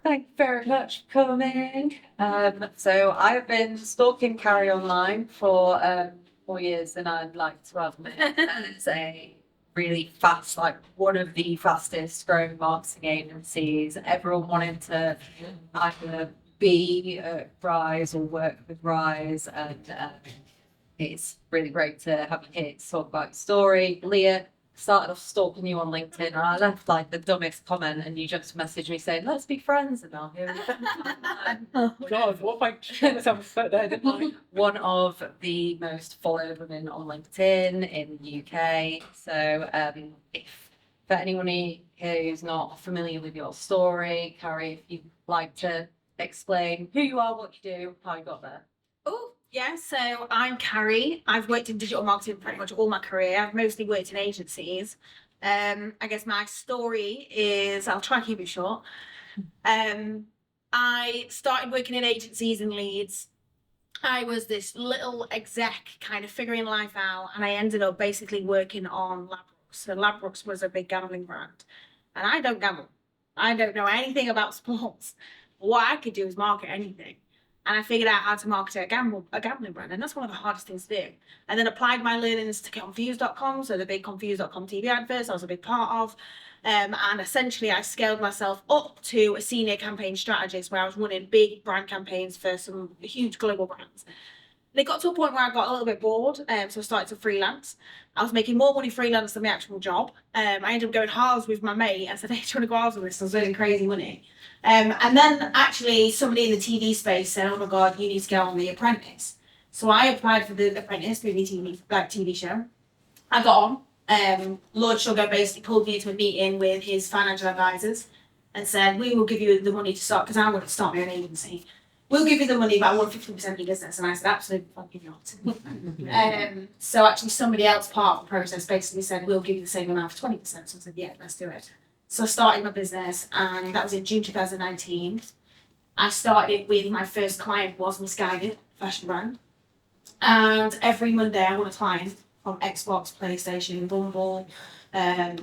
Thank you very much for coming. So I've been stalking Carrie online for 4 years, and I'd like to admit that it's a really fast, like one of the fastest growing marketing agencies. Everyone wanted to either be at Rise or work with Rise, and it's really great to have you here to talk about your story. Lea started off stalking you on LinkedIn, and I left like the dumbest comment, and you just messaged me saying, "Let's be friends," and now here we Oh God, what if I shot myself a foot there, didn't I? one of the most followed women on LinkedIn in the UK. So, if for anyone who's not familiar with your story, Carrie, if you'd like to explain who you are, what you do, how you got there. Oh, yeah. So I'm Carrie. I've worked in digital marketing pretty much all my career. I've mostly worked in agencies. I guess my story is, I'll try and keep it short. I started working in agencies in Leeds. I was this little exec kind of figuring life out, and I ended up basically working on Ladbrokes. So Ladbrokes was a big gambling brand, and I don't gamble. I don't know anything about sports. What I could do is market anything. And I figured out how to market a gambling brand, and that's one of the hardest things to do. And then applied my learnings to confused.com, so the big confused.com TV adverts I was a big part of. And essentially, I scaled myself up to a senior campaign strategist where I was running big brand campaigns for some huge global brands. And it got to a point where I got a little bit bored, so I started to freelance. I was making more money freelance than my actual job. I ended up going halves with my mate. I said, "Hey, do you want to go halves with this?" I was earning crazy money. And then actually somebody in the TV space said, "Oh my God, you need to get on The Apprentice." So I applied for The Apprentice, movie TV, like TV show. I got on. Lord Sugar basically pulled me into a meeting with his financial advisors and said, "We will give you the money to start," because I wanted to start my own agency. "We'll give you the money, but I want 50% of your business." And I said, "Absolutely fucking not." So actually somebody else part of the process basically said, "We'll give you the same amount for 20%. So I said, "Yeah, let's do it." So I started my business, and that was in June 2019. I started with my first client was Misguided fashion brand. And every Monday I want a client from Xbox, PlayStation, Bumble,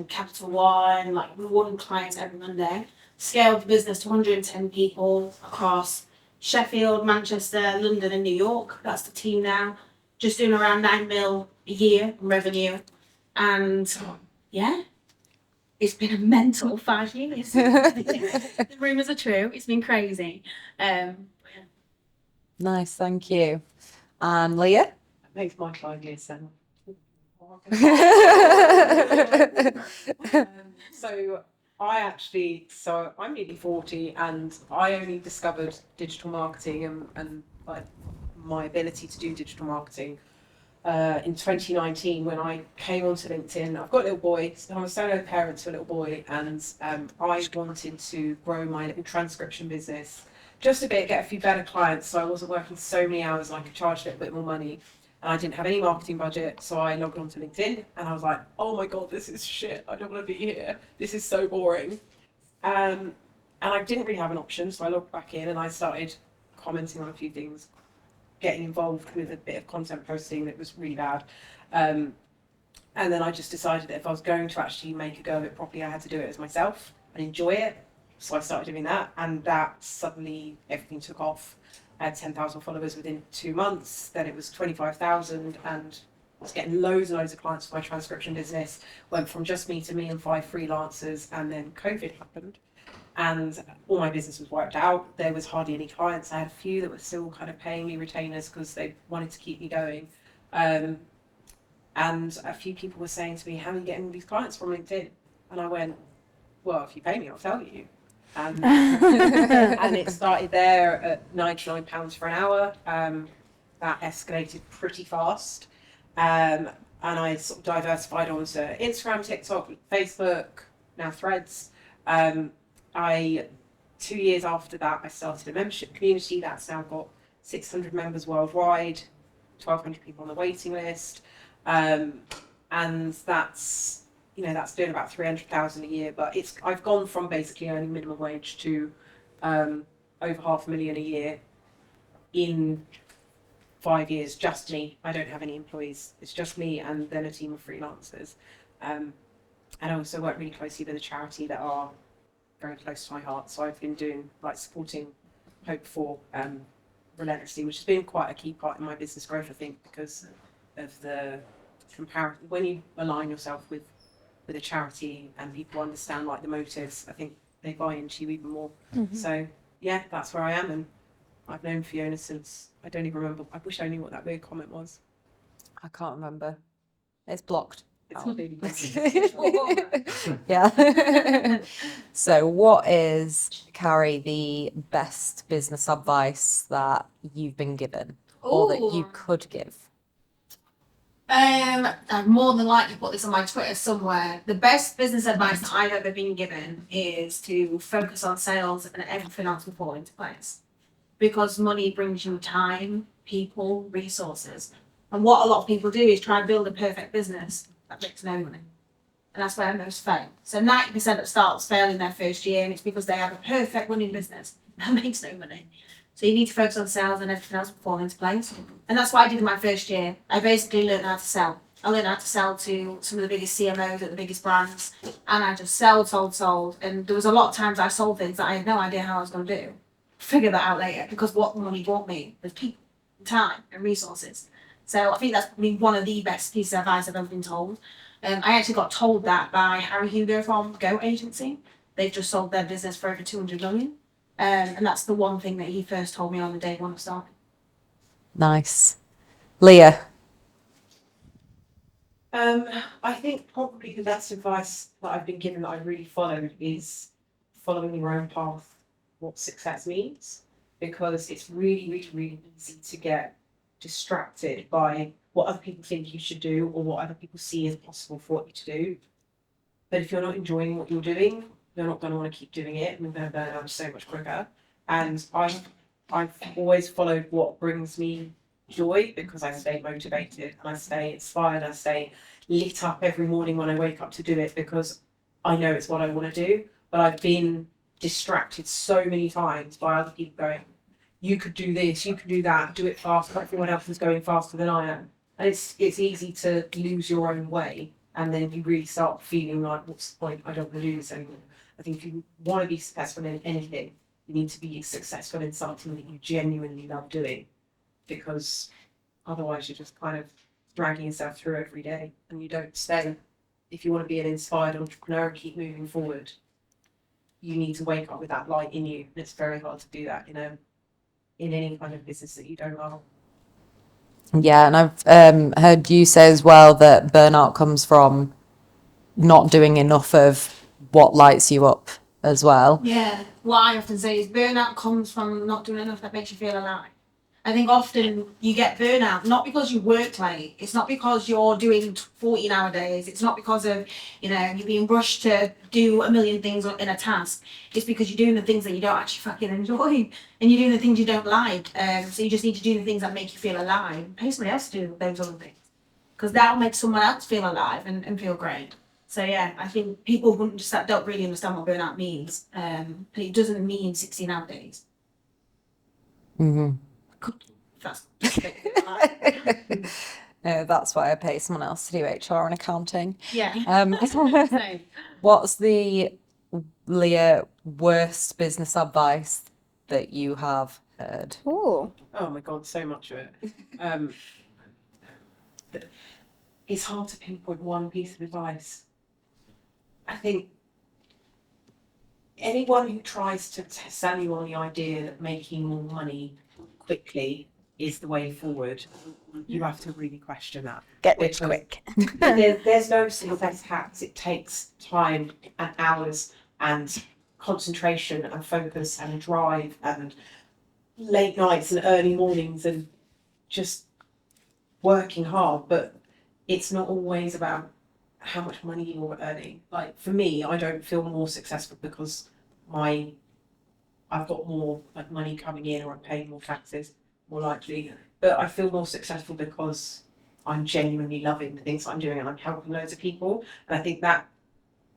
Capital One, like we won clients every Monday. Scaled the business to 110 people across Sheffield, Manchester, London, and New York. That's the team now. Just doing around 9 mil a year in revenue. And yeah, it's been a mental 5 years. The rumours are true. It's been crazy. Yeah. Nice, thank you. And Lea? That makes my 5 years sound. So I'm nearly 40, and I only discovered digital marketing and like my ability to do digital marketing in 2019 when I came onto LinkedIn. I've got a little boy. I'm a solo parent to a little boy, and I wanted to grow my little transcription business just a bit, get a few better clients, so I wasn't working so many hours and I could charge a little bit more money. And I didn't have any marketing budget, so I logged onto LinkedIn and I was like, "Oh my God, this is shit. I don't want to be here. This is so boring." And I didn't really have an option, so I logged back in and I started commenting on a few things, getting involved with a bit of content posting that was really bad. And then I just decided that if I was going to actually make a go of it properly, I had to do it as myself and enjoy it. So I started doing that, and that suddenly everything took off. I had 10,000 followers within 2 months. Then it was 25,000, and I was getting loads and loads of clients for my transcription business. Went from just me to me and 5 freelancers, and then COVID happened, and all my business was wiped out. There was hardly any clients. I had a few that were still kind of paying me retainers because they wanted to keep me going. And a few people were saying to me, "How are you getting all these clients from LinkedIn?" And I went, "Well, if you pay me, I'll tell you." And it started there at £99 for an hour. That escalated pretty fast. And I sort of diversified onto Instagram, TikTok, Facebook, now Threads. 2 years after that, I started a membership community that's now got 600 members worldwide, 1,200 people on the waiting list. And that's doing about 300,000 a year. But I've gone from basically earning minimum wage to over $500,000 a year in 5 years. Just me. I don't have any employees. It's just me and then a team of freelancers. And I also work really closely with a charity that are very close to my heart. So I've been doing like supporting Hope for relentlessly, which has been quite a key part in my business growth, I think, because of the comparison. When you align yourself with a charity and people understand like the motives, I think they buy into you even more. So yeah, that's where I am, and I've known Fiona since, I don't even remember. I wish I knew what that weird comment was. I can't remember. It's blocked. It's Oh. really Yeah. So what is, Carrie, the best business advice that you've been given or that you Ooh. could give? I'd more than likely put this on my Twitter somewhere. The best business advice that I've ever been given is to focus on sales and everything else will fall into place. Because money brings you time, people, resources. And what a lot of people do is try and build a perfect business that makes no money. And that's where most fail. So 90% of startups fail in their first year, and it's because they have a perfect running business that makes no money. So you need to focus on sales and everything else will fall into place. And that's what I did in my first year. I basically learned how to sell. I learned how to sell to some of the biggest CMOs at the biggest brands. And I just sold. And there was a lot of times I sold things that I had no idea how I was going to do. Figure that out later, because what money bought me was people, time and resources. So I think that's probably one of the best pieces of advice I've ever been told. I actually got told that by Harry Hugo from Go Agency. They've just sold their business for over 200 million. And that's the one thing that he first told me on the day when I started. Nice. Lea. I think probably the best advice that I've been given that I've really followed is following your own path, what success means, because it's really easy to get distracted by what other people think you should do or what other people see as possible for you to do. But if you're not enjoying what you're doing, you're not going to want to keep doing it, and you're going to burn out so much quicker. And I've always followed what brings me joy, because I stay motivated and I stay inspired. I stay lit up every morning when I wake up to do it, because I know it's what I want to do. But I've been distracted so many times by other people going, you could do this, you could do that, do it faster. Everyone else is going faster than I am. And it's easy to lose your own way. And then you really start feeling like, what's the point? I don't want to do this anymore. I think if you want to be successful in anything, you need to be successful in something that you genuinely love doing, because otherwise you're just kind of dragging yourself through every day and you don't stay. If you want to be an inspired entrepreneur and keep moving forward, you need to wake up with that light in you. And it's very hard to do that, in any kind of business that you don't love. Yeah, and I've heard you say as well that burnout comes from not doing enough of what lights you up as well. Yeah, what I often say is burnout comes from not doing enough that makes you feel alive. I think often you get burnout not because you work late. It's not because you're doing 14-hour days. It's not because of, you're being rushed to do a million things in a task. It's because you're doing the things that you don't actually fucking enjoy, and you're doing the things you don't like. So you just need to do the things that make you feel alive. Pay somebody else to do those other things, because that'll make someone else feel alive and feel great. So yeah, I think people don't really understand what burnout means. But it doesn't mean 16-hour days. Mm-hmm. That's That's why I pay someone else to do HR and accounting. yeah. Same. What's the, Lea, worst business advice that you have heard? Ooh. Oh my God, so much of it. It's hard to pinpoint one piece of advice. I think anyone who tries to sell you on the idea that making more money quickly is the way forward, you have to really question that. Get rich quick. There's no success hacks. It takes time and hours and concentration and focus and drive and late nights and early mornings and just working hard. But it's not always about how much money you're earning. Like for me, I don't feel more successful because I've got more like money coming in, or I'm paying more taxes, more likely. But I feel more successful because I'm genuinely loving the things I'm doing and I'm helping loads of people. And I think that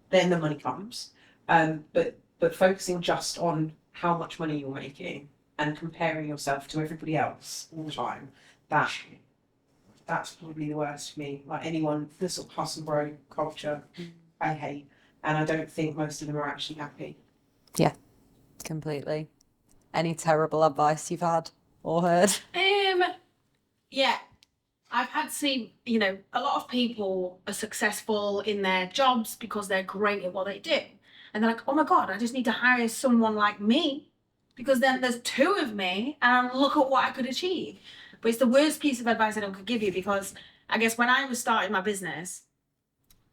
then the money comes. But focusing just on how much money you're making and comparing yourself to everybody else all the time, that's probably the worst for me. Like the sort of hustle bro culture, I hate. And I don't think most of them are actually happy. Completely. Any terrible advice you've had or heard? Yeah, I've had to see, a lot of people are successful in their jobs because they're great at what they do. And they're like, oh my God, I just need to hire someone like me because then there's two of me and look at what I could achieve. But it's the worst piece of advice I could give you because I guess when I was starting my business,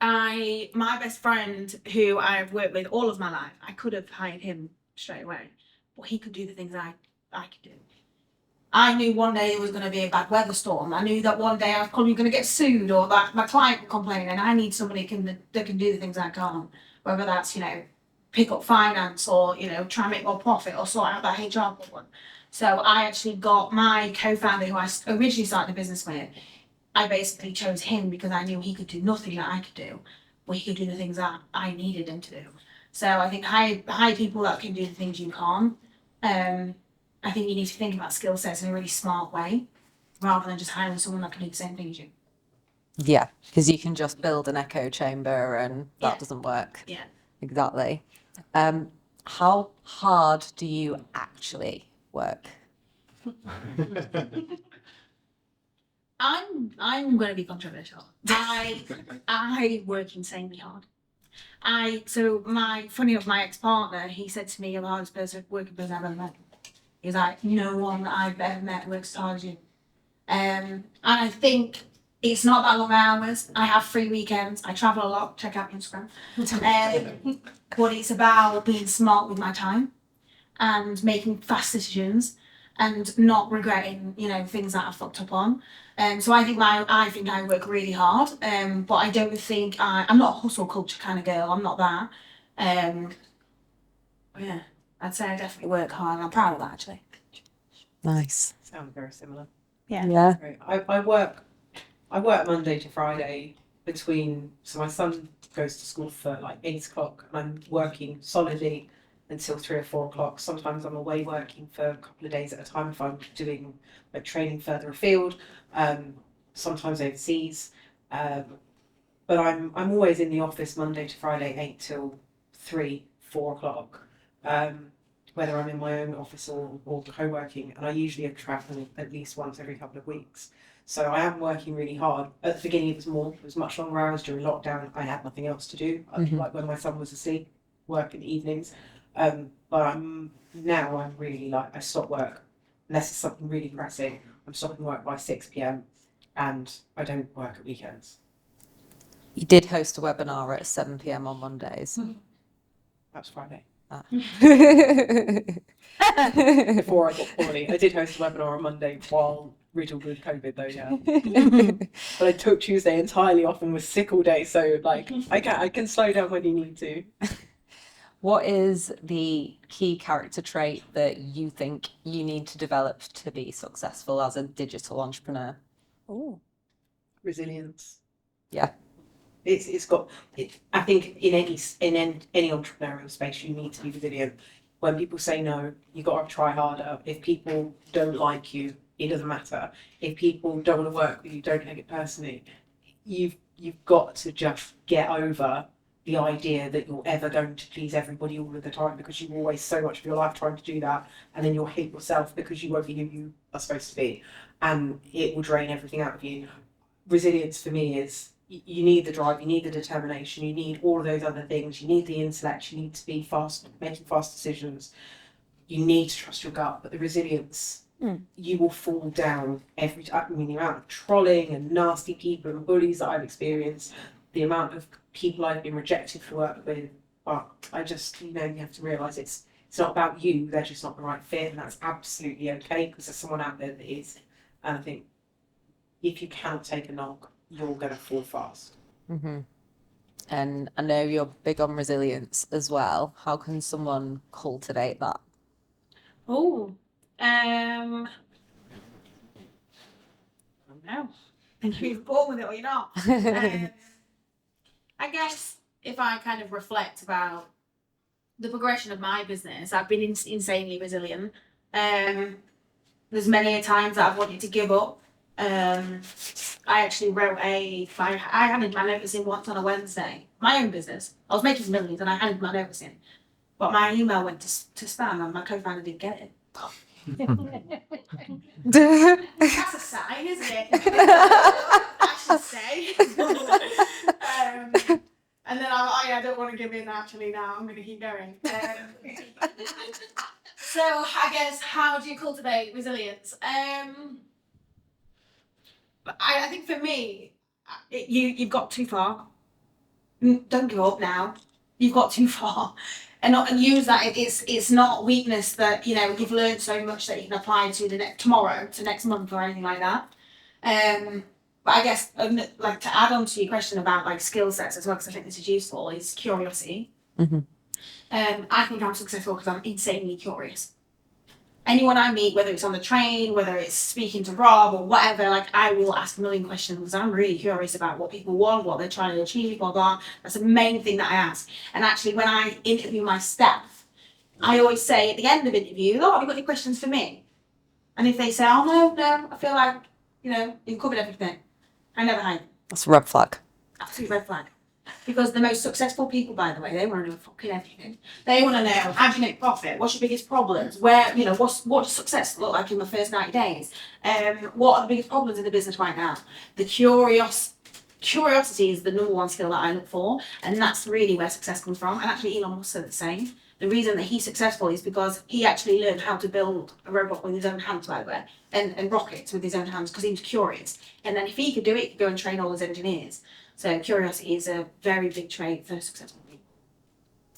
my best friend who I've worked with all of my life, I could have hired him straight away, but he could do the things I could do. I knew one day there was going to be a bad weather storm. I knew that one day I was probably going to get sued or that my client would complain, and I need somebody that can do the things I can't. Whether that's, pick up finance or, try and make more profit or sort out that HR problem. So I actually got my co-founder who I originally started the business with. I basically chose him because I knew he could do nothing that I could do, but he could do the things that I needed him to do. So I think hire people that can do the things you can't. I think you need to think about skill sets in a really smart way, rather than just hiring someone that can do the same thing as you. Yeah, because you can just build an echo chamber and that Yeah. doesn't work. Yeah. Exactly. How hard do you actually work? I'm going to be controversial. I work insanely hard. My ex-partner, he said to me, "You're the hardest working person I've ever met." He's like, "No one that I've ever met works as hard as you." And I think it's not that long hours. I have free weekends. I travel a lot. Check out Instagram. But it's about being smart with my time and making fast decisions and not regretting, things that I fucked up on. So I think I work really hard. But I don't think I'm not a hustle culture kind of girl. I'm not that. Yeah, I'd say I definitely work hard. I'm proud of that actually. Nice. Sound very similar. Yeah. Right. I work Monday to Friday so my son goes to school for like 8 o'clock and I'm working solidly until 3 or 4 o'clock. Sometimes I'm away working for a couple of days at a time if I'm doing like training further afield, sometimes overseas. But I'm always in the office Monday to Friday, 8 till 3, 4 o'clock. Whether I'm in my own office or co-working, and I usually travel at least once every couple of weeks. So I am working really hard. At the beginning it was much longer hours during lockdown. I had nothing else to do, like when my son was asleep, work in the evenings. But I'm really I stop work unless it's something really pressing. I'm stopping work by 6 p.m. and I don't work at weekends. You did host a webinar at 7 p.m. on Mondays. That's Friday. Ah. Before I got poorly. I did host a webinar on Monday while riddled with COVID though, yeah. But I took Tuesday entirely off and was sick all day, so I can slow down when you need to. What is the key character trait that you think you need to develop to be successful as a digital entrepreneur? Oh. Resilience. Yeah. I think in any entrepreneurial space you need to be resilient. When people say no, you got to try harder. If people don't like you, it doesn't matter. If people don't want to work with you, don't take it personally. You've got to just get over the idea that you're ever going to please everybody all of the time, because you will waste so much of your life trying to do that, and then you'll hate yourself because you won't be who you are supposed to be, and it will drain everything out of you. Resilience for me is, you need the drive, you need the determination, you need all of those other things, you need the intellect, you need to be making fast decisions, you need to trust your gut, but the resilience, you will fall down every time. I mean, the amount of trolling and nasty people and bullies that I've experienced, the amount of people I've been rejected for work with, but I just, you have to realise it's not about you, they're just not the right fit, and that's absolutely okay, because there's someone out there that is. And I think if you cannot take a knock, you're going to fall fast. Mm-hmm. And I know you're big on resilience as well. How can someone cultivate that? Oh, I don't know. And you're born with it or you're not. I guess if I kind of reflect about the progression of my business, I've been insanely resilient. There's many a times that I've wanted to give up. I actually wrote I handed my notice in once on a Wednesday, my own business. I was making millions and I handed my notice in. but my email went to spam and my co-founder didn't get it. That's a sign, isn't it? I should say. And then I don't want to give in actually now. I'm going to keep going. So I guess, how do you cultivate resilience? But I think for me, you've got too far. Don't give up now. You've got too far, and use that. It's not weakness that you've learned so much that you can apply to tomorrow, to next month, or anything like that. But I guess like to add on to your question about like skill sets as well, because I think this is useful, is curiosity. Mm-hmm. I think I'm successful because I'm insanely curious. Anyone I meet, whether it's on the train, whether it's speaking to Rob or whatever, like I will ask a million questions because I'm really curious about what people want, what they're trying to achieve, blah, blah. That's the main thing that I ask. And actually, when I interview my staff, I always say at the end of interviews, have you got any questions for me? And if they say, oh, no, I feel like, you've covered everything. I never hide. That's a red flag. Absolute red flag. Because the most successful people, by the way, they want to know fucking everything. They want to know, how do you make profit? What's your biggest problems? Where, what does success look like in the first 90 days? What are the biggest problems in the business right now? The curiosity is the number one skill that I look for, and that's really where success comes from. And actually, Elon Musk said the same. The reason that he's successful is because he actually learned how to build a robot with his own hands, by the way, and rockets with his own hands, because he was curious. And then if he could do it, he could go and train all his engineers. So curiosity is a very big trait for successful people.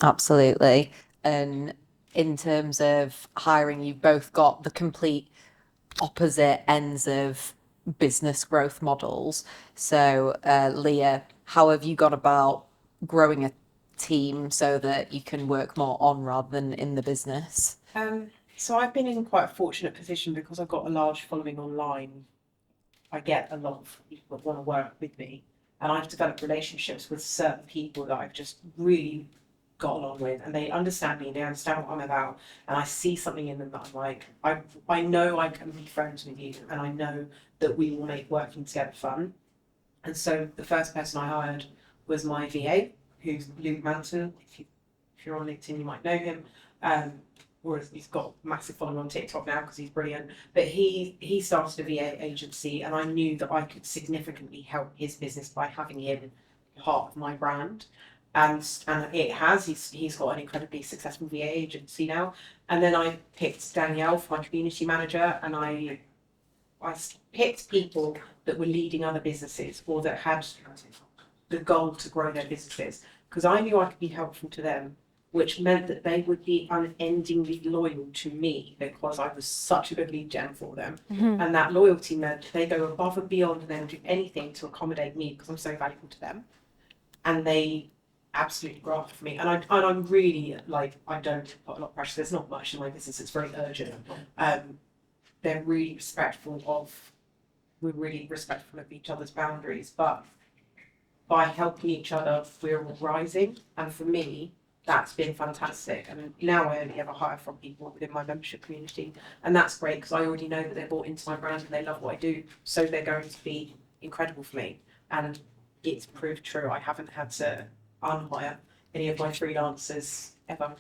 Absolutely. And in terms of hiring, you've both got the complete opposite ends of business growth models. So, Lea, how have you gone about growing a team so that you can work more on rather than in the business? So I've been in quite a fortunate position because I've got a large following online. I get a lot of people that want to work with me, and I've developed relationships with certain people that I've just really got along with, and they understand me, they understand what I'm about, and I see something in them that I'm like, I know I can be friends with you, and I know that we will make working together fun. And so the first person I hired was my VA, who's Luke Manton. If you're on LinkedIn, you might know him. Or he's got massive following on TikTok now because he's brilliant. But he started a VA agency, and I knew that I could significantly help his business by having him part of my brand. And it has. He's got an incredibly successful VA agency now. And then I picked Danielle for my community manager, and I picked people that were leading other businesses or that had the goal to grow their businesses, because I knew I could be helpful to them, which meant that they would be unendingly loyal to me because I was such a good lead gen for them. Mm-hmm. And that loyalty meant they go above and beyond and they will do anything to accommodate me because I'm so valuable to them. And they absolutely graft for me. And I'm really, like, I don't put a lot of pressure. There's not much in my business. It's very urgent. They're really we're really respectful of each other's boundaries. But by helping each other, we're all rising. And for me, that's been fantastic. And now I only ever hire from people within my membership community. And that's great because I already know that they're bought into my brand and they love what I do. So they're going to be incredible for me. And it's proved true. I haven't had to unhire any of my freelancers ever,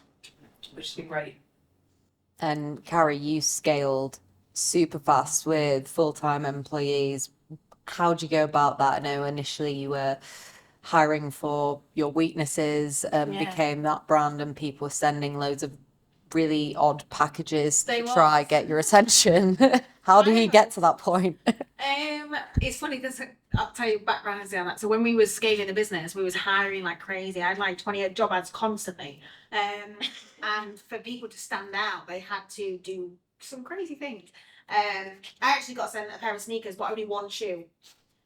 which has been great. And Carrie, you scaled super fast with full-time employees. How'd you go about that? I know initially you were hiring for your weaknesses, became that brand, and people were sending loads of really odd packages to try get your attention. How did you get to that point? It's funny because I'll tell you background on that. So when we were scaling the business, we was hiring like crazy. I had like 28 job ads constantly. And for people to stand out, they had to do some crazy things. I actually got sent a pair of sneakers, but only one shoe.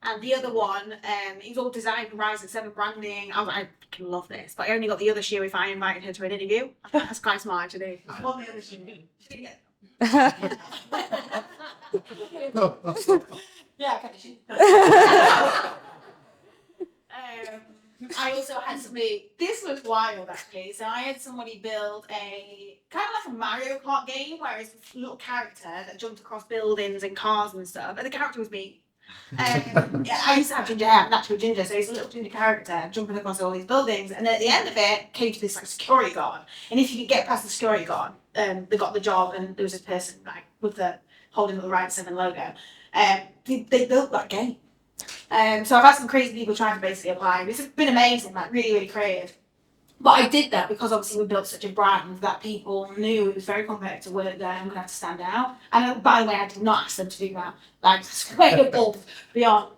And the other one, it was all designed for Rise and 7 branding. I was like, I fucking love this. But I only got the other shoe if I invited her to an interview. That's quite smart to do. I want the other shoe. Yeah, okay. I also had somebody, this was wild actually. So I had somebody build a kind of like a Mario Kart game where it's a little character that jumped across buildings and cars and stuff. And the character was me. I used to have ginger hair, natural ginger, so he's a little ginger character jumping across all these buildings. And then at the end of it, came to this like security guard. And if you could get past the security guard, they got the job, and there was this person like with the holding the Right 7 logo. They built that game. So I've had some crazy people trying to basically apply. It's been amazing, like really, really creative. But I did that because obviously we built such a brand that people knew it was very competitive to work there and we're going to have to stand out. And by the way, I did not ask them to do that. Like, it's way above, beyond.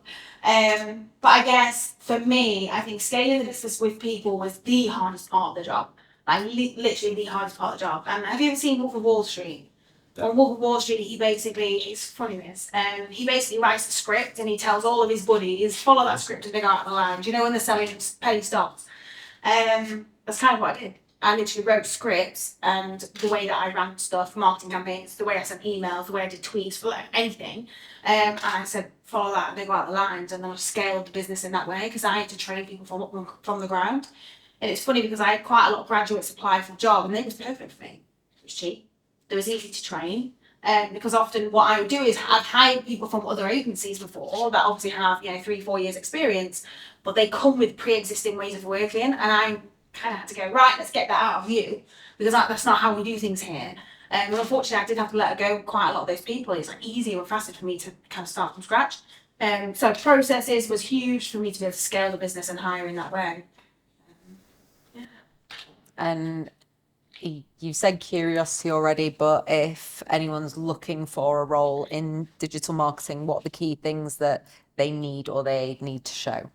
But I guess for me, I think scaling the business with people was the hardest part of the job. Like, literally the hardest part of the job. And have you ever seen Wolf of Wall Street? On Wolf of Wall Street, he basically, it's funny this, he basically writes a script and he tells all of his buddies, follow that script and they go out of the lounge. You know when they're selling penny stocks? That's kind of what I did. I literally wrote scripts and the way that I ran stuff, marketing campaigns, the way I sent emails, the way I did tweets, for like anything. And I said, follow that and they go out the lines, and then I scaled the business in that way because I had to train people from the ground. And it's funny because I had quite a lot of graduates apply for the job and it was perfect for me. It was cheap. It was easy to train. Because often what I would do is I've hired people from other agencies before that obviously have 3-4 years experience, but they come with pre-existing ways of working, and I kind of had to go, right, let's get that out of you, because that's not how we do things here. And unfortunately, I did have to let go quite a lot of those people. It's like easier and faster for me to kind of start from scratch. So processes was huge for me to be able to scale the business and hire in that way. And you said curiosity already, but if anyone's looking for a role in digital marketing, what are the key things that they need or they need to show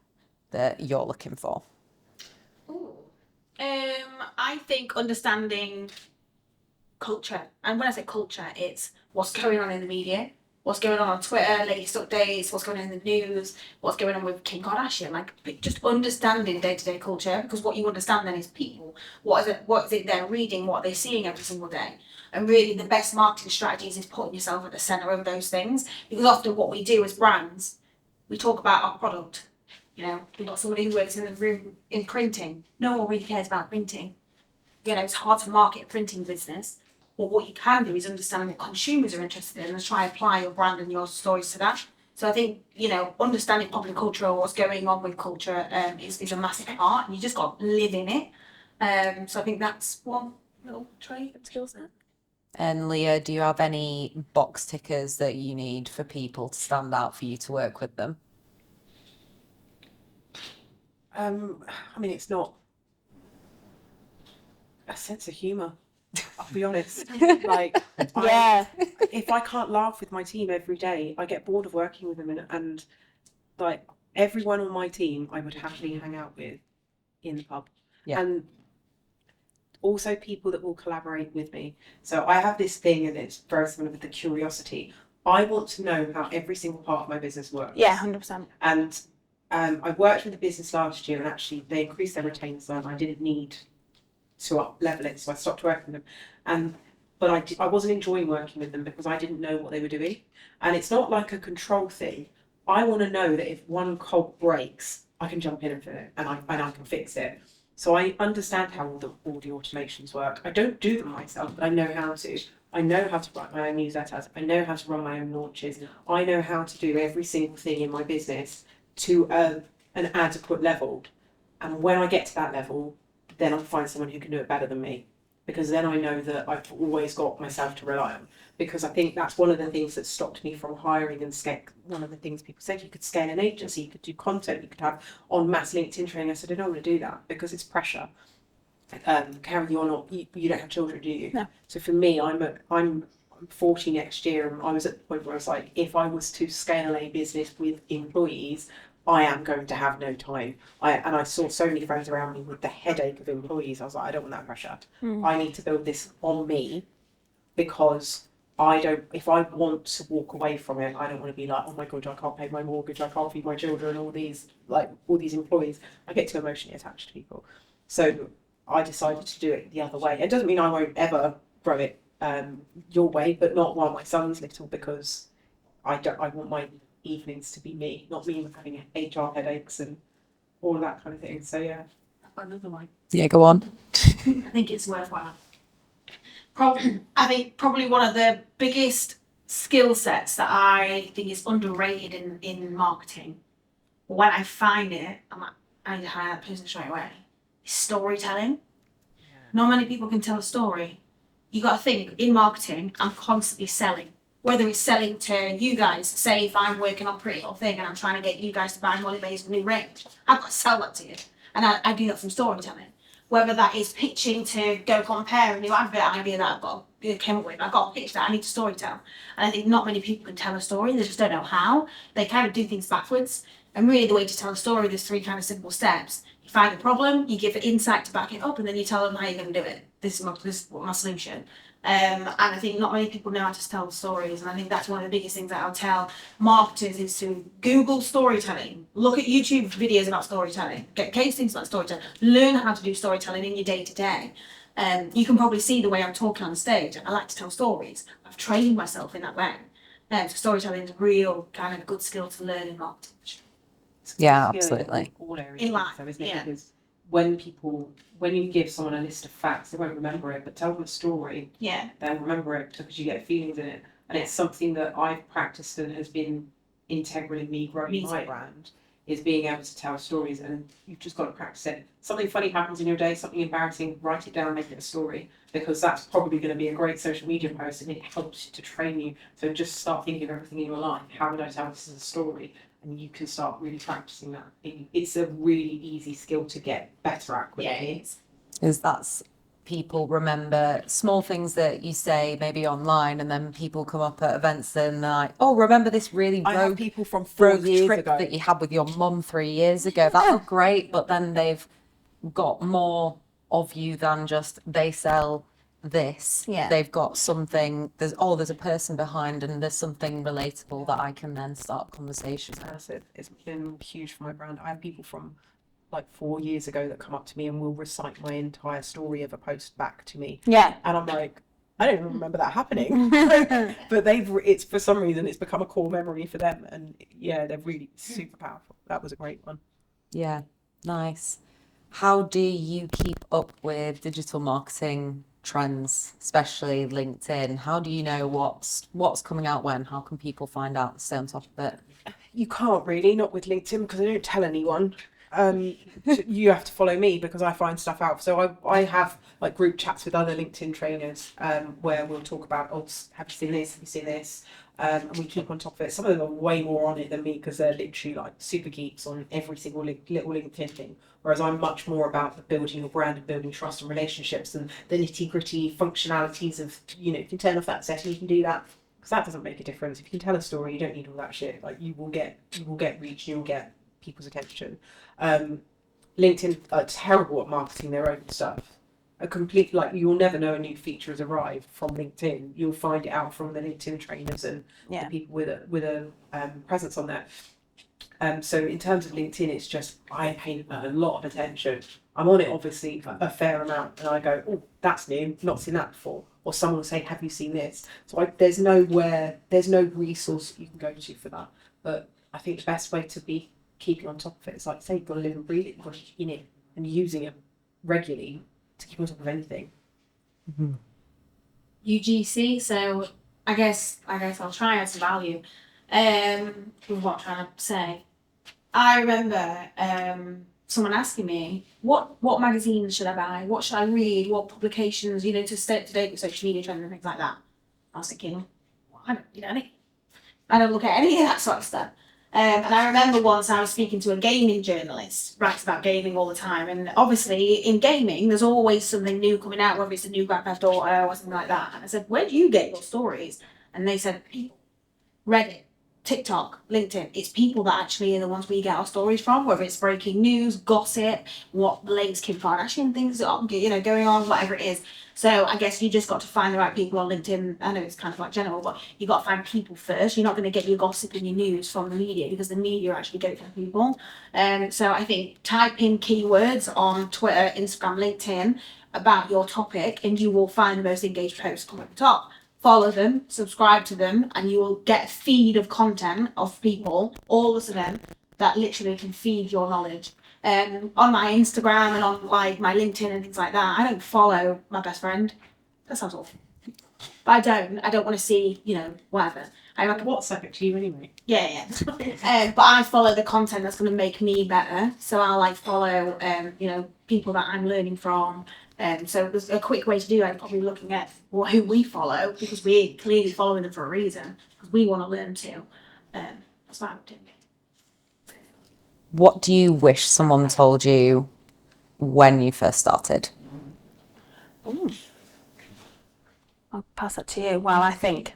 that you're looking for? I think understanding culture, and when I say culture, it's what's going on in the media, what's going on Twitter, latest updates, what's going on in the news, what's going on with Kim Kardashian, like just understanding day-to-day culture, because what you understand then is people. What is it they're reading, what are they seeing every single day? And really the best marketing strategies is putting yourself at the center of those things, because often what we do as brands, we talk about our product. We've got somebody who works in the room in printing. No one really cares about printing. It's hard to market a printing business. But what you can do is understand what consumers are interested in and try to apply your brand and your stories to that. So I think, understanding popular culture or what's going on with culture is a massive part, and you just got to live in it. So I think that's one little trait and skill set. And Lea, do you have any box tickers that you need for people to stand out for you to work with them? It's not a sense of humour. I'll be honest. Yeah. If I can't laugh with my team every day, I get bored of working with them, and like everyone on my team, I would happily hang out with in the pub. Yeah. And also people that will collaborate with me. So I have this thing, and it's very similar with the curiosity. I want to know how every single part of my business works. Yeah, 100%. And I worked with a business last year, and actually they increased their retainers, and I didn't need to up level it, so I stopped working with them. But I wasn't enjoying working with them because I didn't know what they were doing. And it's not like a control thing. I want to know that if one cog breaks, I can jump in and fit it, and I can fix it. So I understand how all the automations work. I don't do them myself, but I know how to. I know how to write my own newsletters. I know how to run my own launches. I know how to do every single thing in my business to an adequate level. And when I get to that level, then I'll find someone who can do it better than me, because then I know that I've always got myself to rely on. Because I think that's one of the things that stopped me from hiring and scale. One of the things people said, you could scale an agency, you could do content, you could have en masse LinkedIn training. I said, I don't want to do that because it's pressure. Carrie, you don't have children, do you? No. So for me, I'm 40 next year, and I was at the point where I was like, if I was to scale a business with employees, I am going to have no time. I saw so many friends around me with the headache of employees. I was like, I don't want that pressure. I need to build this on me, because if I want to walk away from it, I don't want to be like, oh my God, I can't pay my mortgage, I can't feed my children, all these employees. I get too emotionally attached to people. So I decided to do it the other way. It doesn't mean I won't ever grow it your way, but not while my son's little, because I want my evenings to be me, not me having HR headaches and all of that kind of thing. So yeah. I've got another one. Yeah, go on. I think it's worthwhile. I think probably one of the biggest skill sets that I think is underrated in marketing. When I find it, I'm like, I need to hire that person straight away. Is storytelling. Not many people can tell a story. You got to think, in marketing, I'm constantly selling. Whether it's selling to you guys, say if I'm working on Pretty Little Thing and I'm trying to get you guys to buy Molly May's new range, I've got to sell that to you. And I do that from storytelling. Whether that is pitching to go compare a new advert idea that came up with, I've got to pitch that, I need to storytell. And I think not many people can tell a story, they just don't know how. They kind of do things backwards. And really the way to tell a story, there's 3 kind of simple steps. You find the problem, you give it insight to back it up, and then you tell them how you're going to do it. This is my solution. And I think not many people know how to tell stories, and I think that's one of the biggest things that I'll tell marketers is to Google storytelling, look at YouTube videos about storytelling, get case things about storytelling, learn how to do storytelling in your day-to-day. You can probably see the way I'm talking on stage. I like to tell stories. I've trained myself in that way. So storytelling is a real kind of good skill to learn in marketing. Yeah, absolutely. All areas In life, so isn't it? yeah. Because when you give someone a list of facts, they won't remember it, but tell them a story, Yeah. they'll remember it because you get feelings in it. And it's something that I've practiced and has been integral in me growing my brand, is being able to tell stories, and you've just got to practice it. Something funny happens in your day, something embarrassing, write it down, make it a story, because that's probably going to be a great social media post and it helps to train you. So just start thinking of everything in your life. How would I tell this as a story? And you can start really practicing that. It's a really easy skill to get better at quickly. Is that's people remember small things that you say maybe online, and then people come up at events and they're like, oh, remember this really I have rogue people from 4 years trip ago. that you had with your mum 3 years ago? That looked great, but then they've got more of you than just they sell this. Yeah. They've got something, there's a person behind, and there's something relatable that I can then start conversations with. That's it. It's been huge for my brand. I have people from like 4 years ago that come up to me and will recite my entire story of a post back to me. Yeah. And I'm like, I don't even remember that happening. But it's for some reason it's become a core memory for them, and yeah, they're really super powerful. That was a great one. Yeah, nice. How do you keep up with digital marketing trends, especially LinkedIn? How do you know what's coming out when? How can people find out, stay on top of it? You can't really, not with LinkedIn, because I don't tell anyone. You have to follow me because I find stuff out. So I have like group chats with other LinkedIn trainers where we'll talk about, oh, have you seen this? Have you seen this? And we keep on top of it. Some of them are way more on it than me because they're literally like super geeks on every single little LinkedIn thing. Whereas I'm much more about the building your brand and building trust and relationships and the nitty gritty functionalities of, you know, you can turn off that setting, you can do that. Because that doesn't make a difference. If you can tell a story, you don't need all that shit. Like you will get reach, you'll get people's attention. LinkedIn are terrible at marketing their own stuff. You'll never know a new feature has arrived from LinkedIn. You'll find it out from the LinkedIn trainers and the people with a presence on there. So in terms of LinkedIn, it's just I pay a lot of attention. I'm on it obviously a fair amount, and I go, oh, that's new, not seen that before. Or someone will say, have you seen this? So there's no resource you can go to for that. But I think the best way to be keeping on top of it is, like say, you've got to live and breathe it, you've got to be in it and using it regularly to keep on top of anything. Mm-hmm. UGC, so I guess I'll try and add some value with what I'm trying to say. I remember someone asking me, what magazines should I buy? What should I read? What publications, to stay up to date with social media trends and things like that? I was thinking, well, I don't read any. I don't look at any of that sort of stuff. And I remember once I was speaking to a gaming journalist, writes about gaming all the time. And obviously in gaming, there's always something new coming out, whether it's a new Grand Theft Auto or something like that. And I said, where do you get your stories? And they said, people, Reddit, TikTok, LinkedIn. It's people that actually are the ones we get our stories from, whether it's breaking news, gossip, what the latest Kim Kardashian things that are, going on, whatever it is. So I guess you just got to find the right people on LinkedIn. I know it's kind of like general, but you got to find people first. You're not going to get your gossip and your news from the media because the media actually get it from people. So I think type in keywords on Twitter, Instagram, LinkedIn about your topic, and you will find the most engaged posts come at the top. Follow them, subscribe to them, and you will get a feed of content of people, all of them, that literally can feed your knowledge. On my Instagram and on like my LinkedIn and things like that, I don't follow my best friend. That sounds awful. But I don't want to see, whatever. I like, WhatsApp it to you anyway. yeah. But I follow the content that's going to make me better. So I'll like follow, people that I'm learning from. So there's a quick way to do it. Probably looking at who we follow, because we're clearly following them for a reason, because we want to learn too. That's what I'm doing. What do you wish someone told you when you first started? Ooh. I'll pass that to you while I think.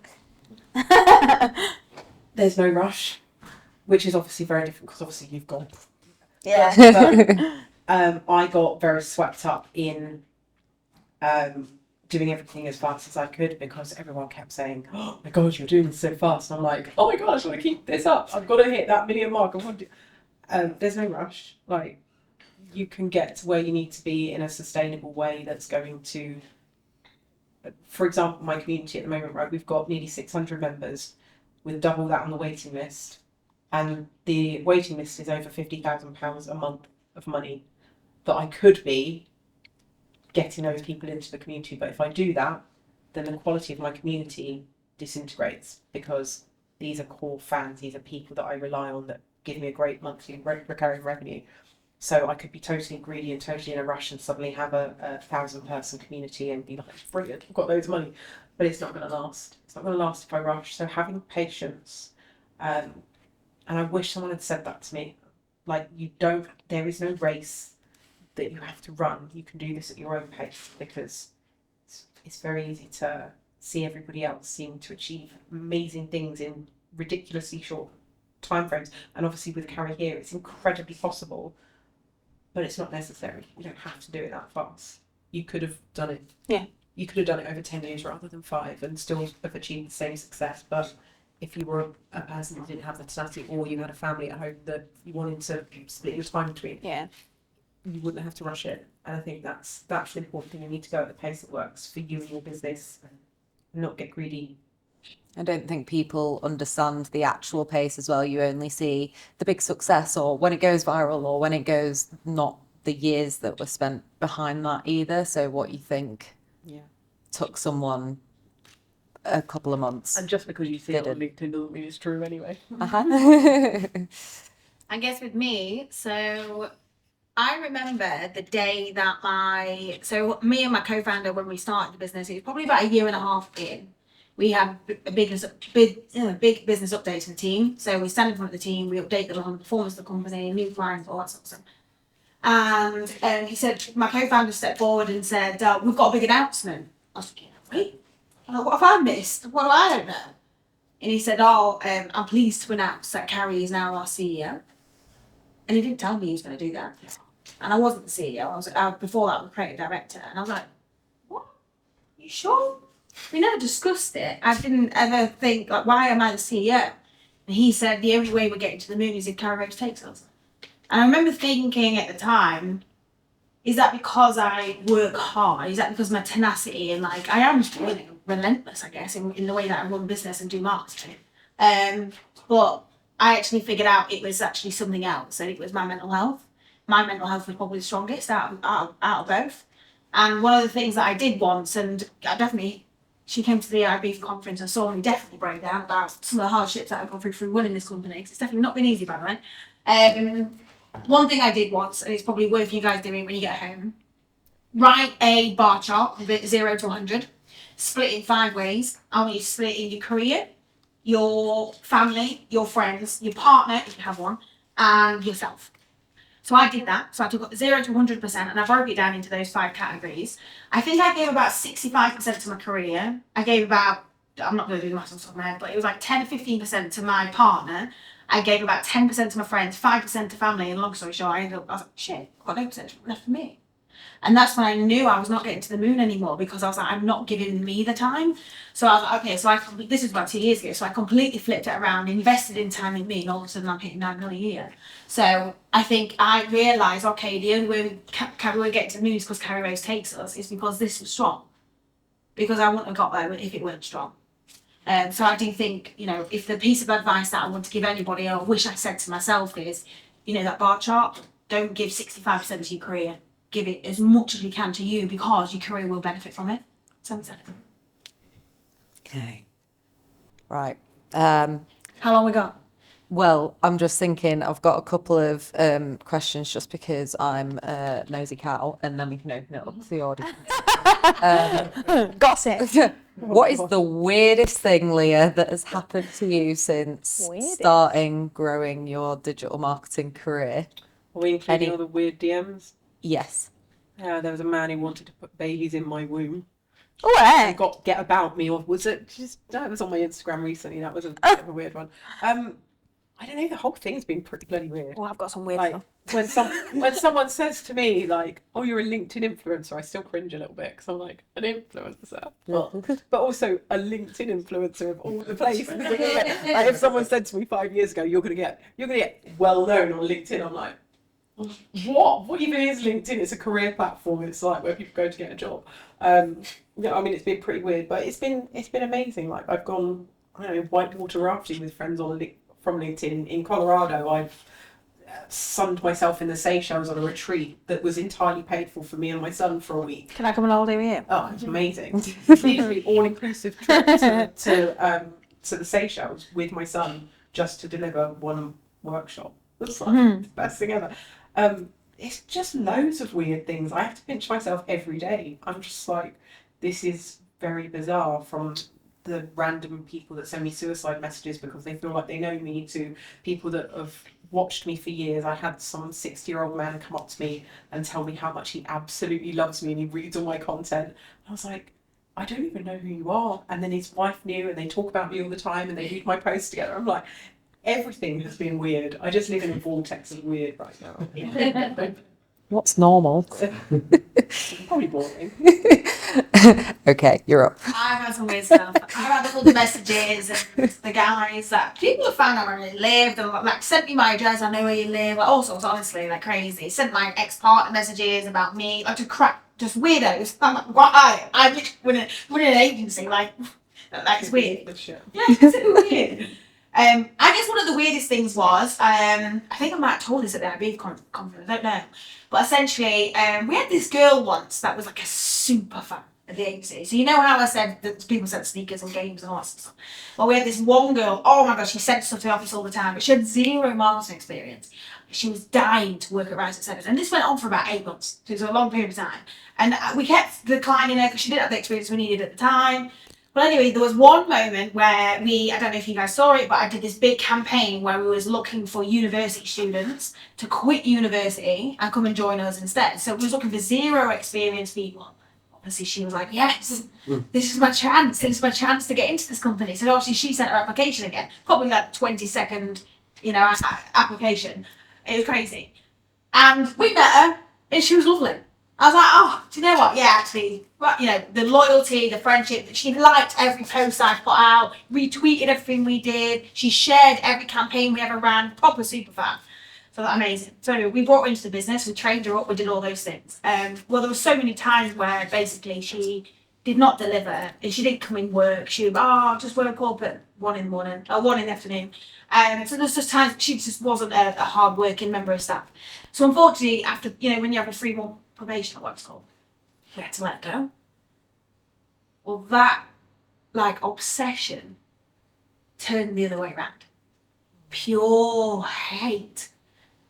There's no rush, which is obviously very different because obviously you've gone. Yeah. But, I got very swept up in doing everything as fast as I could because everyone kept saying, "Oh my God, you're doing this so fast." And I'm like, "Oh my God, I want to keep this up. I've got to hit that million mark. I want to." There's no rush. Like, you can get to where you need to be in a sustainable way that's going to. For example, my community at the moment, right, we've got nearly 600 members with double that on the waiting list. And the waiting list is over £50,000 a month of money that I could be getting those people into the community. But if I do that, then the quality of my community disintegrates because these are core fans. These are people that I rely on that give me a great monthly recurring revenue. So I could be totally greedy and totally in a rush and suddenly have a 1,000-person community and be like, brilliant, I've got loads of money. But it's not going to last. It's not going to last if I rush. So having patience, and I wish someone had said that to me. Like, there is no race that you have to run. You can do this at your own pace because it's very easy to see everybody else seem to achieve amazing things in ridiculously short timeframes. And obviously with Carrie here, it's incredibly possible. But it's not necessary. You don't have to do it that fast. You could have done it. Yeah. You could have done it over 10 years rather than 5 and still have achieved the same success. But if you were a person who didn't have the tenacity or you had a family at home that you wanted to split your time between, you wouldn't have to rush it. And I think that's the important thing. You need to go at the pace that works for you and your business and not get greedy. I don't think people understand the actual pace as well. You only see the big success or when it goes viral or when it goes, not the years that were spent behind that either. So what you think took someone a couple of months. And just because you see it on LinkedIn doesn't mean it's true anyway. I guess with me, so I remember the day that me and my co-founder, when we started the business, it was probably about a year and a half in. We had a big business update in the team. So we stand in front of the team, we update them on the performance of the company, new clients, all that sort of stuff. And he said, my co-founder stepped forward and said, "We've got a big announcement." I was like, "Wait, what have I missed? What do I don't know?" And he said, "I'm pleased to announce that Carrie is now our CEO." And he didn't tell me he was going to do that. And I wasn't the CEO. Before that, I was the creative director. And I was like, "What? You sure?" We never discussed it. I didn't ever think, like, why am I the CEO? And he said, the only way we're getting to the moon is if Carrie Rose takes us. And I remember thinking at the time, is that because I work hard? Is that because of my tenacity? And like, I am relentless, I guess, in the way that I run business and do marketing. But I actually figured out it was actually something else. And it was my mental health. My mental health was probably the strongest out of both. And one of the things that I did once, and she came to the IB conference and saw me definitely break down about some of the hardships that I've gone through running this company, because it's definitely not been easy, by the way. One thing I did once, and it's probably worth you guys doing when you get home, write a bar chart of 0 to 100, split it in 5 ways. I want you to split it in your career, your family, your friends, your partner, if you have one, and yourself. So I did that. So I took 0 to 100% and I broke it down into those 5 categories. I think I gave about 65% to my career. I gave about, I'm not going to do the maths on the top of my head, but it was like 10 to 15% to my partner. I gave about 10% to my friends, 5% to family, and long story short, I was like, shit, I've got no percentage left for me. And that's when I knew I was not getting to the moon anymore, because I was like, I'm not giving me the time. So I was like, okay, this was about 2 years ago. So I completely flipped it around, invested in time in me, and all of a sudden I'm hitting 9 million a year. So I think I realised, okay, the only way we're getting to the moon is because Carrie Rose takes us, is because this was strong. Because I wouldn't have got there if it weren't strong. So I do think, if the piece of advice that I want to give anybody, or wish I said to myself, is, that bar chart, don't give 65% to your career. Give it as much as you can to you, because your career will benefit from it. So Okay. Right. How long we got? Well, I'm just thinking I've got a couple of questions just because I'm a nosy cow, and then we can open it up to the audience. Gossip. What is the weirdest thing, Leah, that has happened to you since starting growing your digital marketing career? Are we including Any- all the weird DMs? Yes. There was a man who wanted to put babies in my womb. Oh, And got get about me, or was it just no, it was on my Instagram recently. That was a bit of a weird one. I don't know, the whole thing's been pretty bloody weird. I've got some weird Like stuff. when someone says to me like, "Oh, you're a LinkedIn influencer," I still cringe a little bit because I'm like, an influencer, but also a LinkedIn influencer of all the places. Like if someone said to me 5 years ago, "You're gonna get well known on LinkedIn," I'm like, what even is LinkedIn? It's a career platform. It's like where people go to get a job. Yeah, I mean, it's been pretty weird, but it's been amazing. Like I've gone, I don't know, whitewater rafting with friends from LinkedIn in Colorado. I've sunned myself in the Seychelles on a retreat that was entirely paid for me and my son for a week. Can I come on holiday with you? Oh, it's amazing! Literally all-inclusive trip to the Seychelles with my son just to deliver one workshop. That's like the best thing ever. It's just loads of weird things. I have to pinch myself every day. I'm just like, this is very bizarre, from the random people that send me suicide messages because they feel like they know me, to people that have watched me for years. I had some 60-year-old man come up to me and tell me how much he absolutely loves me and he reads all my content. I was like, I don't even know who you are. And then his wife knew, and they talk about me all the time and they read my posts together. I'm like, everything has been weird. I just live in a vortex of weird right now. What's normal? Probably boring. Okay, you're up. I've had some weird stuff. I've had all the messages and the guys that people have found out where I lived and like sent me my address, I know where you live, like all sorts, honestly, like crazy. Sent my ex-partner messages about me, like to crack, just weirdos. I'm like, why? I'm running an agency, like it's weird. Yeah, it's so weird. I guess one of the weirdest things was, I think I might have told this at the IB conference, I don't know. But essentially, we had this girl once that was like a super fan of the agency. So you know how I said that people sent sneakers and games and all that stuff? Well, we had this one girl, oh my gosh, she sent stuff to the office all the time, but she had zero marketing experience. She was dying to work at Rise at 7. And this went on for about 8 months. So it was a long period of time. And we kept declining her because she didn't have the experience we needed at the time. But anyway, there was one moment where I don't know if you guys saw it, but I did this big campaign where we was looking for university students to quit university and come and join us instead. So we was looking for zero experienced people. Obviously, she was like, yes, this is my chance. This is my chance to get into this company. So obviously she sent her application again, probably like 20-second, application. It was crazy. And we met her and she was lovely. I was like, oh, do you know what? Yeah, actually, the loyalty, the friendship. She liked every post I put out, retweeted everything we did. She shared every campaign we ever ran. Proper super fan. So that's amazing. So we brought her into the business, we trained her up, we did all those things. Well, there were so many times where basically she did not deliver and she didn't come in work. She would, just work up at 1 in the morning or 1 in the afternoon. So there's just times she just wasn't a hard working member of staff. So unfortunately, after, when you have a 3-month probation, or what it's called, we had to let go. Well, that obsession turned the other way around. Pure hate.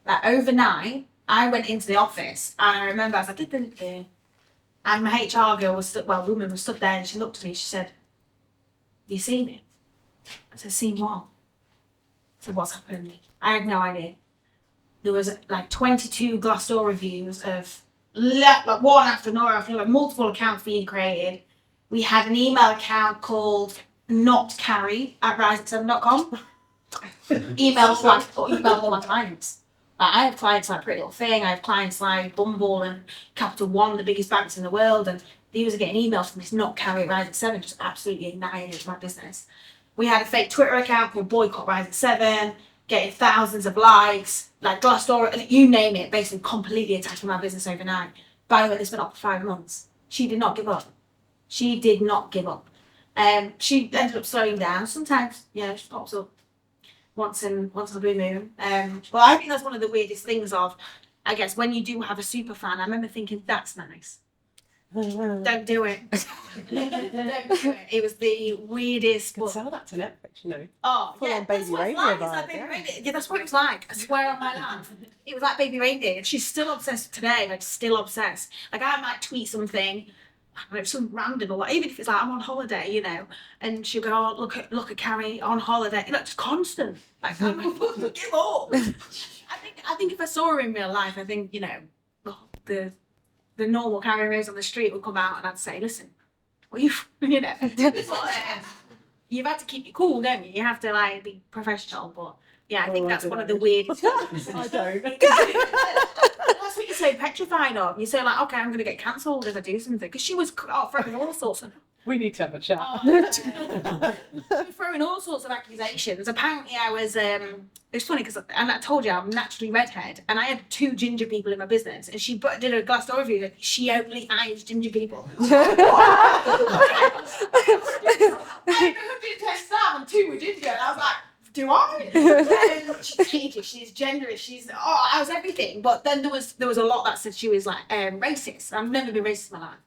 Like overnight, I went into the office and I remember I was like, and my HR girl woman was stood there and she looked at me, she said, you seen it? I said, seen what? I said, what's happened? I had no idea. There was 22 Glassdoor reviews of one after another, multiple accounts being created. We had an email account called not Carrie at rising7.com. email all my clients. I have clients like Pretty Little Thing, I have clients like Bumble and Capital One, the biggest banks in the world, and they was getting emails from this not Carrie at Rising 7, just absolutely annihilated my business. We had a fake Twitter account called Boycott Rising 7, getting thousands of likes, like Glassdoor, you name it, basically completely attacking my business overnight. By the way, this went on for 5 months. She did not give up. She did not give up. She ended up slowing down. Sometimes, she pops up once in a blue moon. But I think that's one of the weirdest things of, I guess, when you do have a super fan. I remember thinking, that's nice. Don't do it. Don't do it. It was the weirdest. Could sell that to Netflix, you know. Oh, Full yeah, on Baby that's what it's Reindeer like. It's like vibe, Baby yeah. Reindeer. Yeah, that's what it's like. I swear on my life. It was like Baby Reindeer. She's still obsessed today, like still obsessed. Like I might tweet something, I don't know, some random or what, even if it's like I'm on holiday, you know, and she'll go, oh, look at Carrie on holiday. You know, just constant. Like I'm like, give up. I think if I saw her in real life, I think, you know, the normal Carrie Rose on the street would come out and I'd say, listen, well, you know, you've had to keep it cool, don't you? You have to like be professional, but yeah, I think that's one of the weirdest. I don't. That's what you're so petrified of. You're so like, okay, I'm gonna get cancelled if I do something, because she was throwing all sorts of. We need to have a chat. She was throwing all sorts of accusations. Apparently, I was. It's funny because, and I told you I'm naturally redhead, and I had 2 ginger people in my business, and she did a Glassdoor review that she only hires ginger people. I had 110 staff and 2 were ginger, and I was like, do I? She's ageist, she's genderist, I was everything. But then there was a lot that said she was like racist. I've never been racist in my life.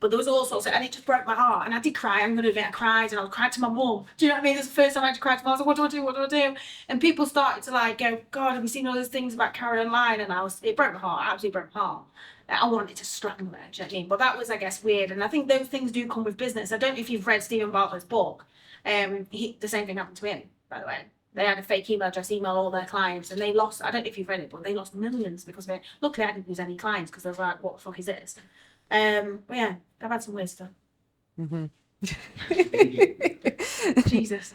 But there was all sorts of, and it just broke my heart. And I did cry, I'm gonna admit I cried, and I cried to my mum. Do you know what I mean? This is the first time I had to cry to my mum. I was like, what do I do? And people started to like go, God, have you seen all those things about Carrie online? And it broke my heart, absolutely broke my heart. I wanted to strangle her, do you know what I mean? But that was, I guess, weird. And I think those things do come with business. I don't know if you've read Stephen Bartlett's book. The same thing happened to him, by the way. They had a fake email address, email all their clients, and they lost, I don't know if you've read it, but they lost millions because of it. Luckily, I didn't lose any clients because they were like, what the fuck is this? But yeah, I've had some weird stuff. Jesus.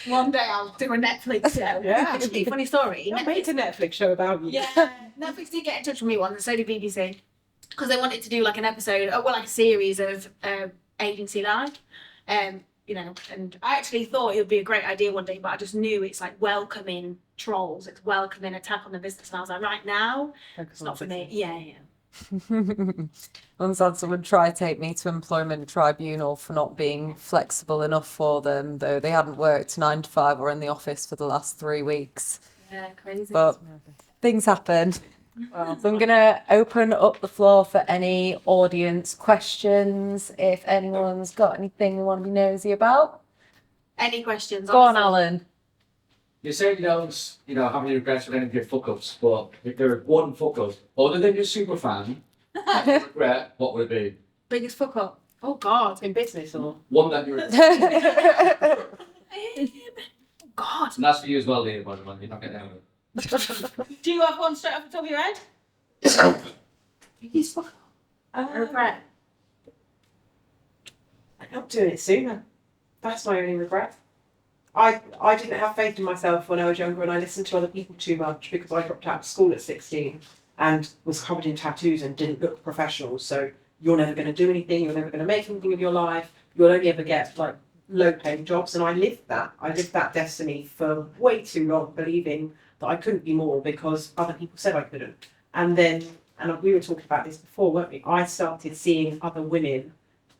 One day I'll do a Netflix show. Yeah. Actually, funny story. I made a Netflix show about you. Yeah, Netflix did get in touch with me once, and so did BBC, because they wanted to do like an episode, like a series of agency live. You know, and I actually thought it would be a great idea one day, but I just knew it's like welcoming trolls, it's welcoming attack on the business, and I was like, right now, it's not for me. Yeah. Once had someone try to take me to employment tribunal for not being flexible enough for them, though they hadn't worked 9 to 5 or in the office for the last 3 weeks. Yeah, crazy. But things happen. So I'm going to open up the floor for any audience questions. If anyone's got anything they want to be nosy about. Any questions? Go on, Alan. You say you don't, have any regrets with any of your fuck-ups, but if there was one fuck-up, other than your super fan, regret, what would it be? Biggest fuck up? Oh God. In business or? One that you're... God. And that's for you as well, Lea, by the way. You're not getting out of it. Do you have one straight off the top of your head? Biggest fuck up. Regret. I'm not doing it sooner. That's my only regret. I didn't have faith in myself when I was younger, and I listened to other people too much because I dropped out of school at 16 and was covered in tattoos and didn't look professional. So you're never going to do anything. You're never going to make anything of your life. You'll only ever get like low-paying jobs. And I lived that destiny for way too long, believing that I couldn't be more because other people said I couldn't. And then, and we were talking about this before, weren't we? I started seeing other women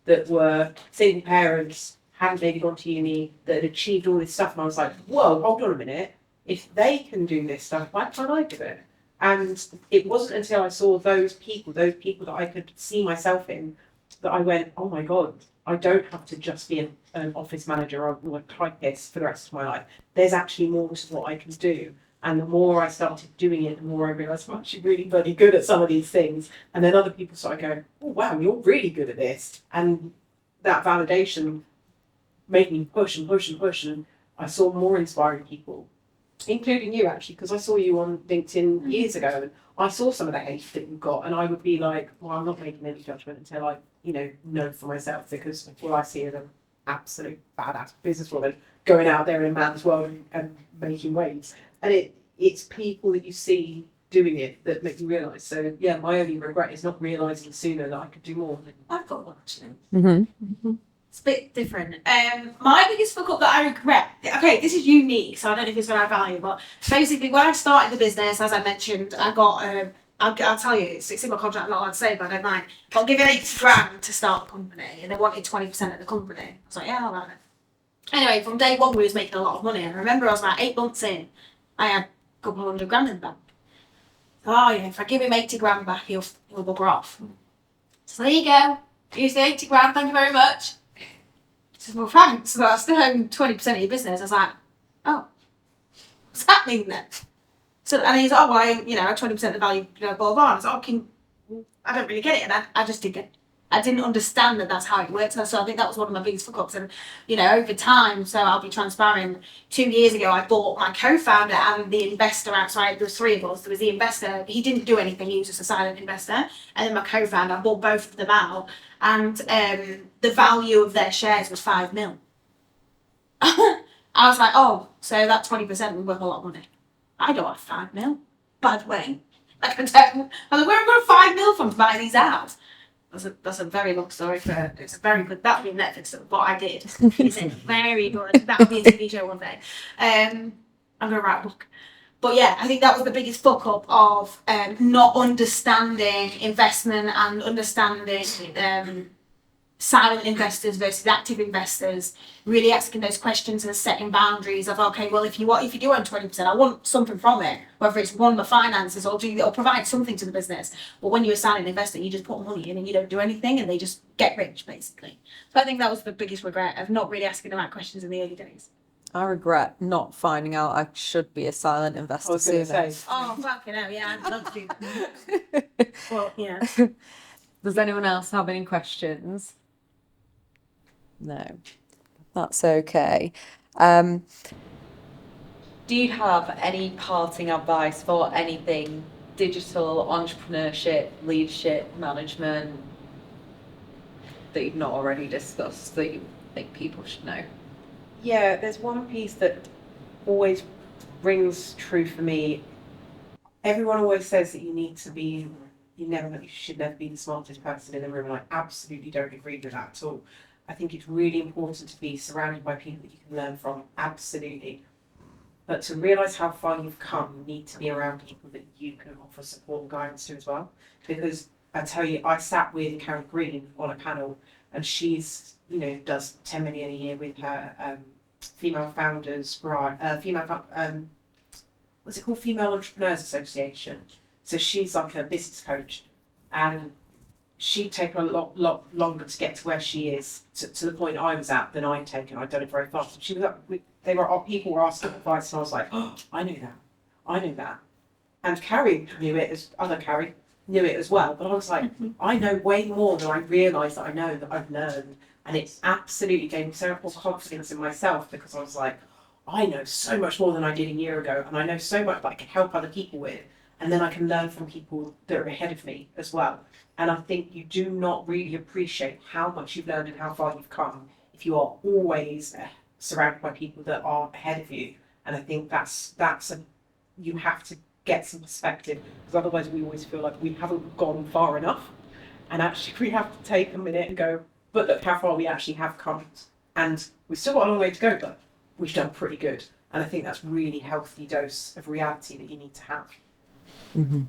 that were single parents, hadn't maybe gone to uni, that had achieved all this stuff, and I was like, whoa, hold on a minute. If they can do this stuff, why can't I do it? And it wasn't until I saw those people that I could see myself in, that I went, oh my God, I don't have to just be an office manager or a typist for the rest of my life. There's actually more to what I can do. And the more I started doing it, the more I realised I'm actually really bloody good at some of these things. And then other people started going, oh wow, you're really good at this. And that validation made me push and push and push. And I saw more inspiring people, including you actually, because I saw you on LinkedIn years ago, and I saw some of the hate that you got, and I would be like, well, I'm not making any judgment until I, know for myself, because all I see is an absolute badass businesswoman going out there in a man's world and making waves. And it's people that you see doing it that make you realise. So yeah, my only regret is not realising sooner that I could do more. I've got one actually. Mm-hmm. It's a bit different. My biggest fuck up that I regret. Okay, this is unique, so I don't know if it's what I value, but basically when I started the business, as I mentioned, I got I'll tell you, it's in my contract, I'm not allowed to say, but I don't mind. I'll give it 80 grand to start the company, and they wanted 20% of the company. I was like, yeah, I'll have it. Anyway, from day one, we was making a lot of money, and I remember I was about 8 months in, I had a couple of $100 grand in the bank. Oh yeah, if I give him 80 grand back, he'll bugger off. So there you go. Here's the 80 grand, thank you very much. He says, well, thanks. So I still own 20% of your business. I was like, oh, what's happening then? So, and he's, oh, well, I, 20% of the value, blah, blah, blah. I was like, I don't really get it. And I just didn't. I didn't understand that that's how it works. So I think that was one of my biggest fuck ups. And, over time, so I'll be transparent, 2 years ago, I bought my co-founder and the investor outside. There was 3 of us. There was the investor. He didn't do anything. He was just a silent investor. And then my co-founder, I bought both of them out. And the value of their shares was 5 mil. I was like, oh, so that 20% would worth a lot of money. I don't have 5 mil. By the way. Like, I was like, where have I got 5 mil from to buy these out? That's a very long story for it's a very good that would be Netflix what I did. It's very good. That would be a TV show one day. I'm gonna write a book. But yeah, I think that was the biggest fuck up of not understanding investment and understanding silent investors versus active investors, really asking those questions and setting boundaries of, okay, well, if you do own 20%, I want something from it, whether it's one of the finances or provide something to the business. But when you're a silent investor, you just put money in and you don't do anything and they just get rich, basically. So I think that was the biggest regret of not really asking the right questions in the early days. I regret not finding out I should be a silent I investor was going to sooner. say. Oh, fucking hell, yeah, I'd love to do that. Well, yeah. Does anyone else have any questions? No, that's okay. Do you have any parting advice for anything digital, entrepreneurship, leadership, management that you've not already discussed that you think people should know? Yeah, there's one piece that always rings true for me. Everyone always says that you should never be the smartest person in the room, and I absolutely don't agree with that at all. I think it's really important to be surrounded by people that you can learn from, absolutely. But to realise how far you've come, you need to be around people that you can offer support and guidance to as well. Because I tell you, I sat with Carrie Green on a panel, and she's, does 10 million a year with her female founders, what's it called? Female Entrepreneurs Association. So she's like a business coach, and she'd taken a lot longer to get to where she is, to the point I was at, than I'd taken. I'd done it very fast. She was up, people were asking advice, and I was like, oh, I know that. And Carrie knew it as well. But I was like, I know way more than I realised that I know, that I've learned. And it's absolutely gave me so much more confidence in myself, because I was like, I know so much more than I did a year ago, and I know so much that I can help other people with. And then I can learn from people that are ahead of me as well. And I think you do not really appreciate how much you've learned and how far you've come if you are always surrounded by people that are ahead of you. And I think you have to get some perspective, because otherwise we always feel like we haven't gone far enough. And actually we have to take a minute and go, but look how far we actually have come. And we've still got a long way to go, but we've done pretty good. And I think that's really healthy dose of reality that you need to have. Mm-hmm.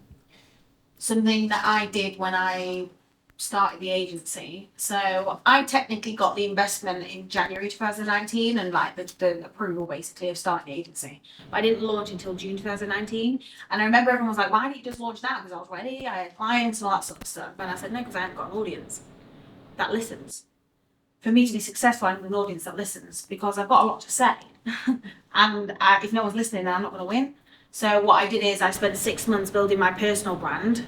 Something that I did when I started the agency. So I technically got the investment in January 2019 and like the approval basically of starting the agency. But I didn't launch until June 2019. And I remember everyone was like, why didn't you just launch now? Because I was ready, I had clients and all that sort of stuff. And I said, no, because I haven't got an audience that listens. For me to be successful, I need an audience that listens, because I've got a lot to say. And if no one's listening, then I'm not going to win. So what I did is I spent 6 months building my personal brand.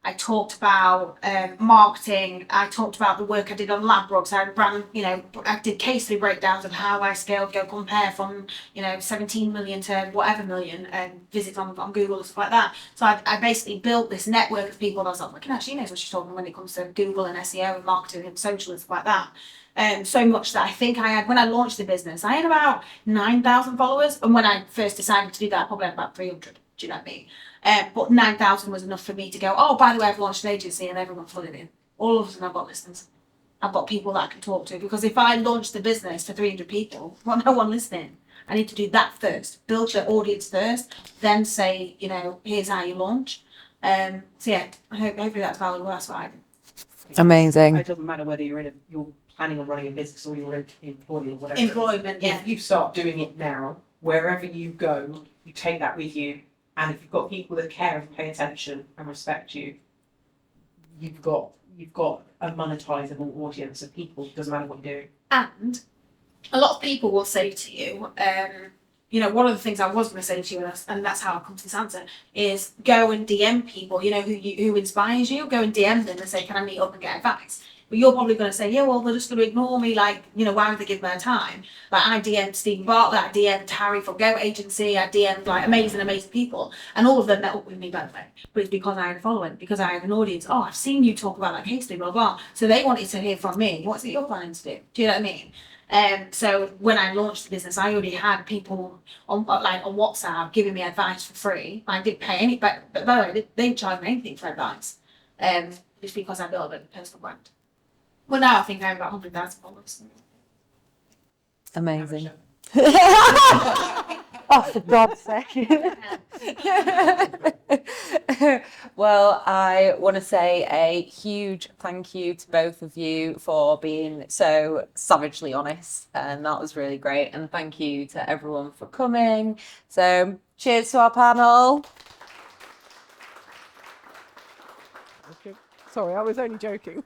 I talked about marketing. I talked about the work I did on Ladbrokes. I did case study breakdowns of how I scaled Go Compare from 17 million to whatever million visits on Google and stuff like that. So I basically built this network of people that I was like, well, she knows what she's talking when it comes to Google and SEO and marketing and social and stuff like that. So much that I think I had, when I launched the business, I had about 9,000 followers. And when I first decided to do that, I probably had about 300. Do you know what I mean? But 9,000 was enough for me to go, oh, by the way, I've launched an agency, and everyone flooded in. All of a sudden, I've got listeners. I've got people that I can talk to. Because if I launch the business to 300 people, well, no one listening. I need to do that first, build the audience first, then say, here's how you launch. So yeah, hopefully that's valuable. That's what I do. Amazing. It doesn't matter whether you're planning on running a business or you're an employee or whatever. Employment, yeah. If you start doing it now, wherever you go, you take that with you. And if you've got people that care and pay attention and respect you, you've got a monetizable audience of people. Doesn't matter what you do. And a lot of people will say to you, one of the things I was going to say to you, and that's how I come to this answer, is go and DM people, who inspires you. Go and DM them and say, can I meet up and get advice? But you're probably going to say, yeah, well, they're just going to ignore me. Like, why would they give their time? Like, I DM'd Stephen Bartlett, I DM'd Harry from Go Agency, I DM'd like amazing people. And all of them met up with me, by the way. But it's because I had a following, because I had an audience. Oh, I've seen you talk about that case study, blah, blah. So they wanted to hear from me. What's it you're planning to do? Do you know what I mean? So when I launched the business, I already had people on WhatsApp giving me advice for free. I didn't pay any, but by the way, they didn't charge me anything for advice. Just because I built a personal brand. Well, now I think I have about 100,000 followers. Amazing. Oh, for God's sake. Well, I want to say a huge thank you to both of you for being so savagely honest, and that was really great. And thank you to everyone for coming. So cheers to our panel. Okay. Sorry, I was only joking.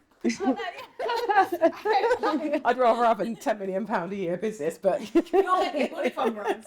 I'd rather have a £10 million a year business, but You're making money from us.